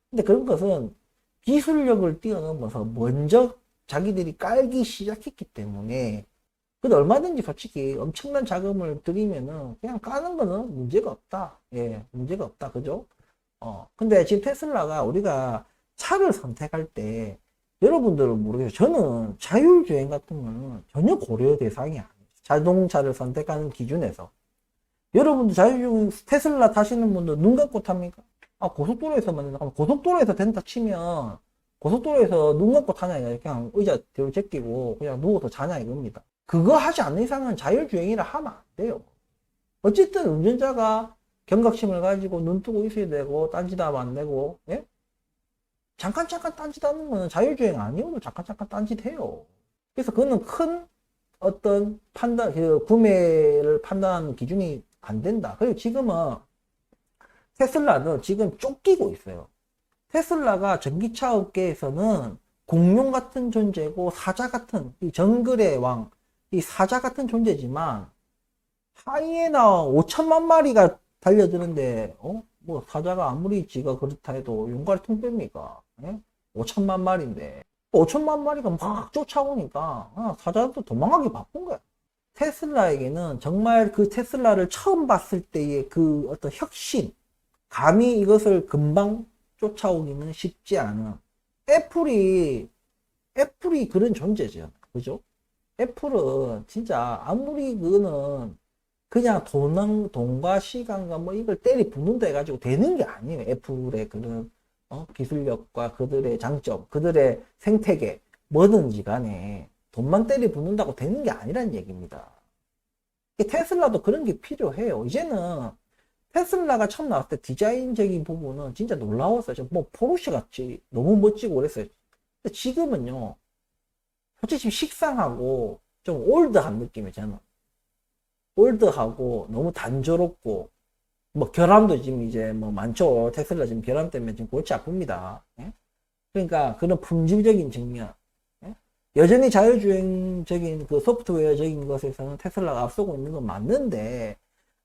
근데 그런 것은 기술력을 뛰어넘어서 먼저 자기들이 깔기 시작했기 때문에 근데 얼마든지 솔직히 엄청난 자금을 들이면은 그냥 까는 거는 문제가 없다. 예, 문제가 없다. 그죠? 근데 지금 테슬라가 우리가 차를 선택할 때 여러분들은 모르겠어요. 저는 자율주행 같은 거는 전혀 고려 대상이 아니에요. 자동차를 선택하는 기준에서. 여러분들 자율주행 테슬라 타시는 분들 눈 감고 탑니까? 아, 고속도로에서만 된다. 고속도로에서 된다 치면 고속도로에서 눈 감고 타냐, 그냥 의자 뒤로 제끼고 그냥 누워서 자냐 이겁니다. 그거 하지 않는 이상은 자율주행이라 하면 안 돼요. 어쨌든 운전자가 경각심을 가지고 눈 뜨고 있어야 되고 딴짓하면 안 되고, 예? 잠깐 딴짓하는 거는 자율주행 아니어도 잠깐 딴짓해요. 그래서 그거는 큰 어떤 판단, 그 구매를 판단하는 기준이 안 된다. 그리고 지금은 테슬라는 지금 쫓기고 있어요. 테슬라가 전기차 업계에서는 공룡 같은 존재고 사자 같은 이 정글의 왕, 이 사자 같은 존재지만 하이에나 5천만 마리가 달려드는데 뭐 사자가 아무리 지가 그렇다 해도 용가리 통 뺍니까? 예? 5천만 마리인데 5천만 마리가 막 쫓아오니까 사자도 도망가기 바쁜 거야. 테슬라에게는 정말 그 테슬라를 처음 봤을 때의 그 어떤 혁신, 감히 이것을 금방 쫓아오기는 쉽지 않은 애플이 그런 존재죠. 그죠? 애플은 진짜 아무리 그거는 그냥 돈과 시간과 뭐 이걸 때리 붓는다 해가지고 되는 게 아니에요. 애플의 그런 기술력과 그들의 장점, 그들의 생태계 뭐든지 간에 돈만 때리 붓는다고 되는 게 아니란 얘기입니다. 테슬라도 그런 게 필요해요. 이제는 테슬라가 처음 나왔을 때 디자인적인 부분은 진짜 놀라웠어요. 뭐 포르쉐 같이 너무 멋지고 그랬어요. 근데 지금은요, 솔직히 식상하고 좀 올드한 느낌이에요. 저는 올드하고 너무 단조롭고 뭐 결함도 지금 이제 뭐 많죠. 테슬라 지금 결함 때문에 지금 골치 아픕니다. 예? 그러니까 그런 품질적인 측면, 예? 여전히 자율주행적인 그 소프트웨어적인 것에서는 테슬라가 앞서고 있는 건 맞는데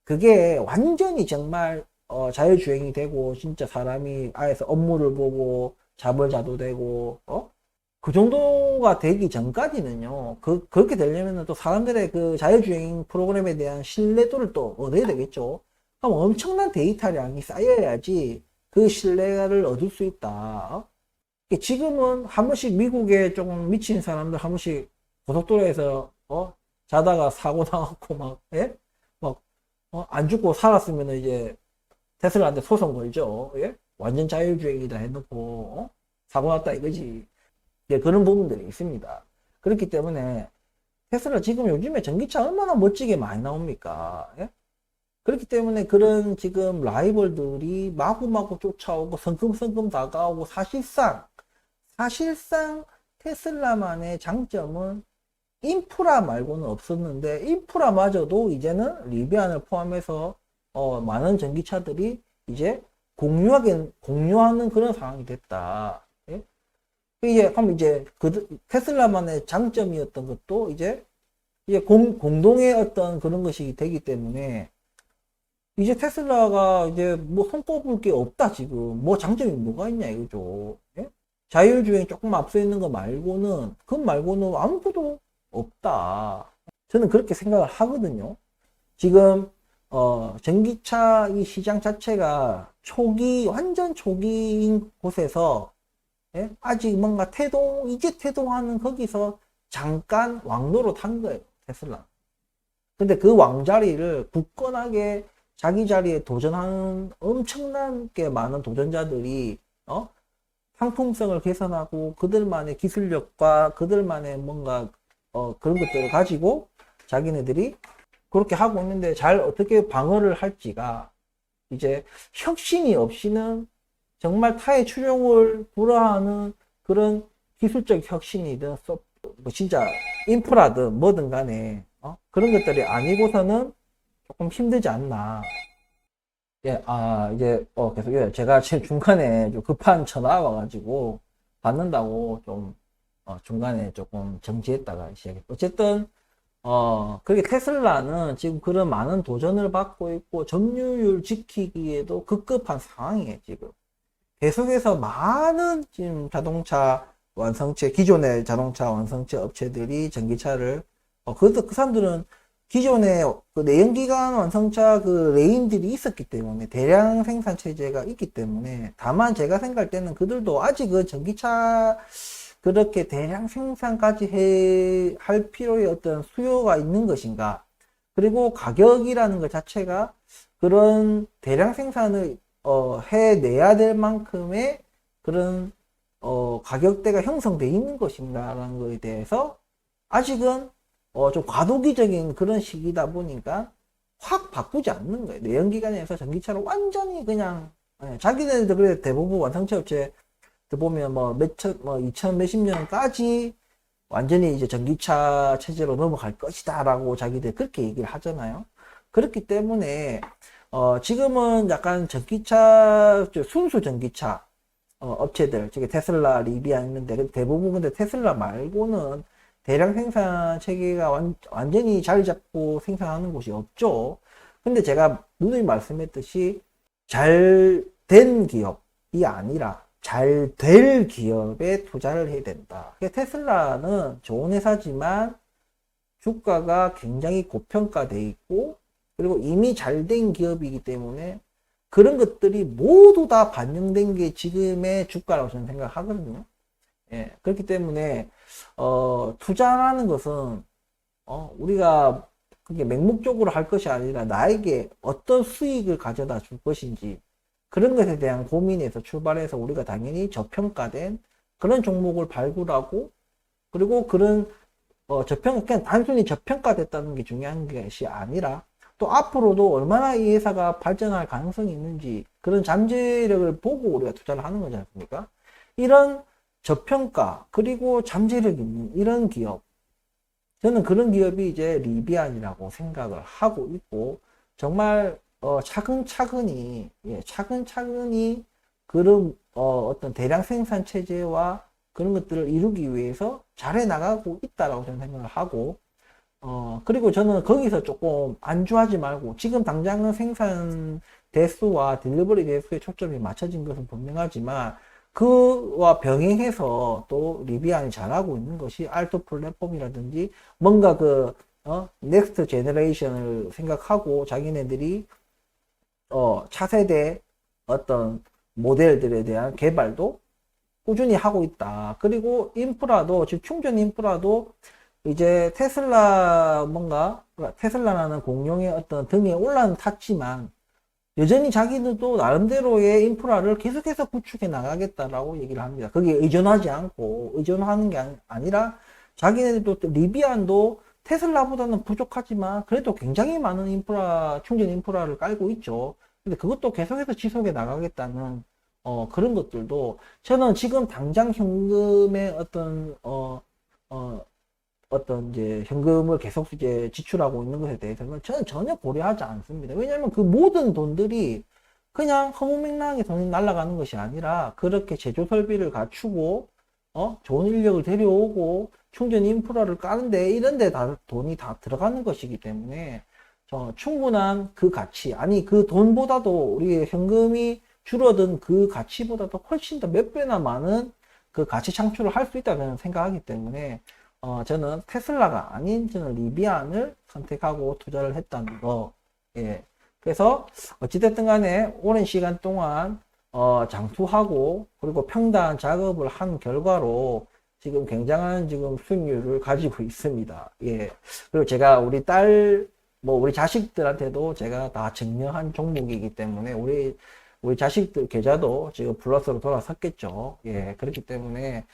그게 완전히 정말 자율주행이 되고 진짜 사람이 아에서 업무를 보고 잠을 자도 되고 그 정도가 되기 전까지는요, 그렇게 되려면 또 사람들의 그 자율주행 프로그램에 대한 신뢰도를 또 얻어야 되겠죠. 그럼 엄청난 데이터량이 쌓여야지 그 신뢰를 얻을 수 있다. 지금은 한 번씩 미국에 조금 미친 사람들 한 번씩 고속도로에서 자다가 사고 나갖고 막, 예? 막, 안 죽고 살았으면 이제 테슬라한테 소송 걸죠. 예? 완전 자율주행이다 해놓고, 사고 났다 이거지. 예, 그런 부분들이 있습니다. 그렇기 때문에 테슬라 지금 요즘에 전기차 얼마나 멋지게 많이 나옵니까? 예? 그렇기 때문에 그런 지금 라이벌들이 마구마구 쫓아오고 성큼성큼 다가오고 사실상 테슬라만의 장점은 인프라 말고는 없었는데 인프라마저도 이제는 리비안을 포함해서 많은 전기차들이 이제 공유하는 그런 상황이 됐다. 예? 그럼 이제 테슬라만의 장점이었던 것도 이제 공동의 어떤 그런 것이 되기 때문에 이제 테슬라가 이제 뭐 손꼽을 게 없다 지금. 뭐 장점이 뭐가 있냐 이거죠. 예? 자율주행 조금 앞서 있는 거 말고는 그것 말고는 아무것도 없다. 저는 그렇게 생각을 하거든요. 지금 전기차 이 시장 자체가 완전 초기인 곳에서 예? 아직 뭔가 이제 태동하는 거기서 잠깐 왕노로 탄 거예요, 테슬라. 근데 그 왕자리를 굳건하게 자기 자리에 도전하는 엄청나게 많은 도전자들이, 상품성을 개선하고 그들만의 기술력과 그들만의 뭔가, 그런 것들을 가지고 자기네들이 그렇게 하고 있는데 잘 어떻게 방어를 할지가 이제 혁신이 없이는 정말 타의 추종을 불허하는 그런 기술적 혁신이든 뭐 진짜 인프라든 뭐든 간에 그런 것들이 아니고서는 조금 힘들지 않나. 예, 이제 계속 제가 지금 중간에 좀 급한 전화가 와가지고 받는다고 좀 중간에 조금 정지했다가 시작했고 어쨌든 그렇게 테슬라는 지금 그런 많은 도전을 받고 있고 점유율 지키기에도 급급한 상황이에요 지금. 계속해서 많은 지금 기존의 자동차 완성체 업체들이 전기차를 그래서 그 사람들은 기존에 그 내연기관 완성차 그 레인들이 있었기 때문에 대량 생산 체제가 있기 때문에 다만 제가 생각할 때는 그들도 아직은 전기차 그렇게 대량 생산까지 할 필요의 어떤 수요가 있는 것인가 그리고 가격이라는 것 자체가 그런 대량 생산을 해내야 될 만큼의 그런 가격대가 형성되어 있는 것인가라는 것에 대해서 아직은 좀 과도기적인 그런 시기다 보니까 확 바꾸지 않는 거예요. 내연기관에서 전기차로 완전히 그냥 자기네들도 그래 대부분 완성차 업체 보면 뭐 2000 몇십 년까지 완전히 이제 전기차 체제로 넘어갈 것이다 라고 자기들 그렇게 얘기를 하잖아요. 그렇기 때문에 지금은 약간 전기차 순수 전기차 업체들 즉 테슬라, 리비안 있는데 대부분 근데 테슬라 말고는 대량 생산 체계가 완전히 자리 잡고 생산하는 곳이 없죠. 근데 제가 누누이 말씀했듯이 잘 된 기업이 아니라 잘 될 기업에 투자를 해야 된다. 테슬라는 좋은 회사지만 주가가 굉장히 고평가돼 있고 그리고 이미 잘 된 기업이기 때문에 그런 것들이 모두 다 반영된 게 지금의 주가라고 저는 생각하거든요. 예, 그렇기 때문에 투자라는 것은 우리가 그게 맹목적으로 할 것이 아니라 나에게 어떤 수익을 가져다 줄 것인지 그런 것에 대한 고민에서 출발해서 우리가 당연히 저평가된 그런 종목을 발굴하고 그리고 그런 그냥 단순히 저평가됐다는 게 중요한 것이 아니라 또 앞으로도 얼마나 이 회사가 발전할 가능성이 있는지 그런 잠재력을 보고 우리가 투자를 하는 거지 않습니까? 이런 저평가 그리고 잠재력 있는 이런 기업 저는 그런 기업이 이제 리비안이라고 생각을 하고 있고 정말 차근차근히 차근차근히 그런 어떤 대량 생산 체제와 그런 것들을 이루기 위해서 잘해 나가고 있다라고 저는 생각을 하고 그리고 저는 거기서 조금 안주하지 말고 지금 당장은 생산 대수와 딜리버리 대수에 초점이 맞춰진 것은 분명하지만 그와 병행해서 또 리비안이 잘하고 있는 것이 알토 플랫폼이라든지 뭔가 넥스트 제너레이션을 생각하고 자기네들이 차세대 어떤 모델들에 대한 개발도 꾸준히 하고 있다. 그리고 인프라도 지금 충전 인프라도 이제 테슬라라는 공룡의 어떤 등에 올라탔지만 여전히 자기들도 나름대로의 인프라를 계속해서 구축해 나가겠다라고 얘기를 합니다. 거기에 의존하지 않고 의존하는 게 아니라 자기네들도 리비안도 테슬라보다는 부족하지만 그래도 굉장히 많은 충전 인프라를 깔고 있죠. 근데 그것도 계속해서 지속해 나가겠다는 그런 것들도 저는 지금 당장 현금의 어떤 이제 현금을 계속 이제 지출하고 있는 것에 대해서는 저는 전혀 고려하지 않습니다. 왜냐하면 그 모든 돈들이 그냥 허무맹랑하게 돈이 날아가는 것이 아니라 그렇게 제조 설비를 갖추고 좋은 인력을 데려오고 충전 인프라를 까는데 이런데 다 돈이 다 들어가는 것이기 때문에 충분한 그 가치 아니 그 돈보다도 우리 현금이 줄어든 그 가치보다도 훨씬 더 몇 배나 많은 그 가치 창출을 할 수 있다고 생각하기 때문에 저는 테슬라가 아닌 저는 리비안을 선택하고 투자를 했다는 거. 예. 그래서 어찌됐든 간에 오랜 시간 동안 장투하고 그리고 평단 작업을 한 결과로 지금 굉장한 지금 수익률을 가지고 있습니다. 예. 그리고 제가 우리 우리 자식들한테도 제가 다 증명한 종목이기 때문에 우리 자식들 계좌도 지금 플러스로 돌아섰겠죠. 예. 그렇기 때문에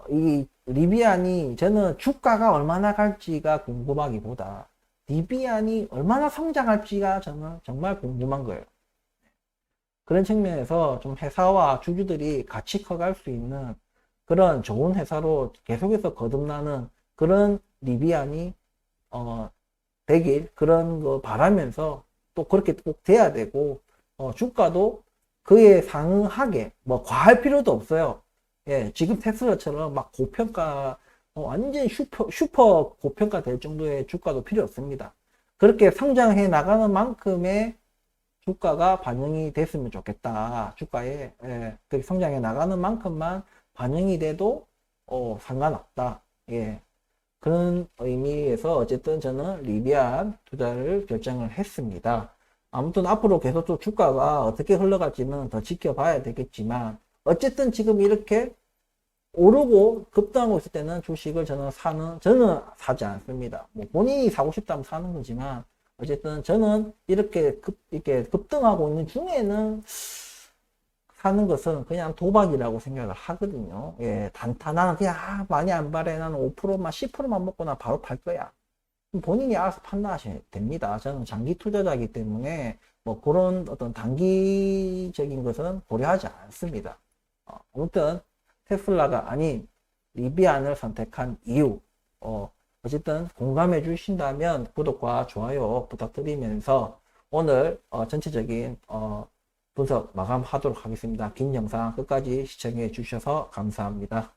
이 리비안이 저는 주가가 얼마나 갈지가 궁금하기보다 리비안이 얼마나 성장할지가 저는 정말 궁금한 거예요. 그런 측면에서 좀 회사와 주주들이 같이 커갈 수 있는 그런 좋은 회사로 계속해서 거듭나는 그런 리비안이 되길 그런 거 바라면서 또 그렇게 꼭 돼야 되고 주가도 그에 상응하게 뭐 과할 필요도 없어요. 예, 지금 테슬라처럼 막 고평가, 완전 슈퍼 고평가 될 정도의 주가도 필요 없습니다. 그렇게 성장해 나가는 만큼의 주가가 반영이 됐으면 좋겠다. 주가에, 예, 그렇게 성장해 나가는 만큼만 반영이 돼도, 상관없다. 예. 그런 의미에서 어쨌든 저는 리비안 투자를 결정을 했습니다. 아무튼 앞으로 계속 또 주가가 어떻게 흘러갈지는 더 지켜봐야 되겠지만 어쨌든 지금 이렇게 오르고 급등하고 있을 때는 주식을 저는 사지 않습니다. 뭐 본인이 사고 싶다면 사는 거지만 어쨌든 저는 이렇게 급등하고 있는 중에는 사는 것은 그냥 도박이라고 생각을 하거든요. 예, 나는 그냥 많이 안 바래. 나는 5%만 10%만 먹고 나 바로 팔 거야. 본인이 알아서 판단하셔야 됩니다. 저는 장기 투자자이기 때문에 뭐 그런 어떤 단기적인 것은 고려하지 않습니다. 아무튼 테슬라가 아닌 리비안을 선택한 이유, 어쨌든 공감해 주신다면 구독과 좋아요 부탁드리면서 오늘 전체적인 분석 마감하도록 하겠습니다. 긴 영상 끝까지 시청해 주셔서 감사합니다.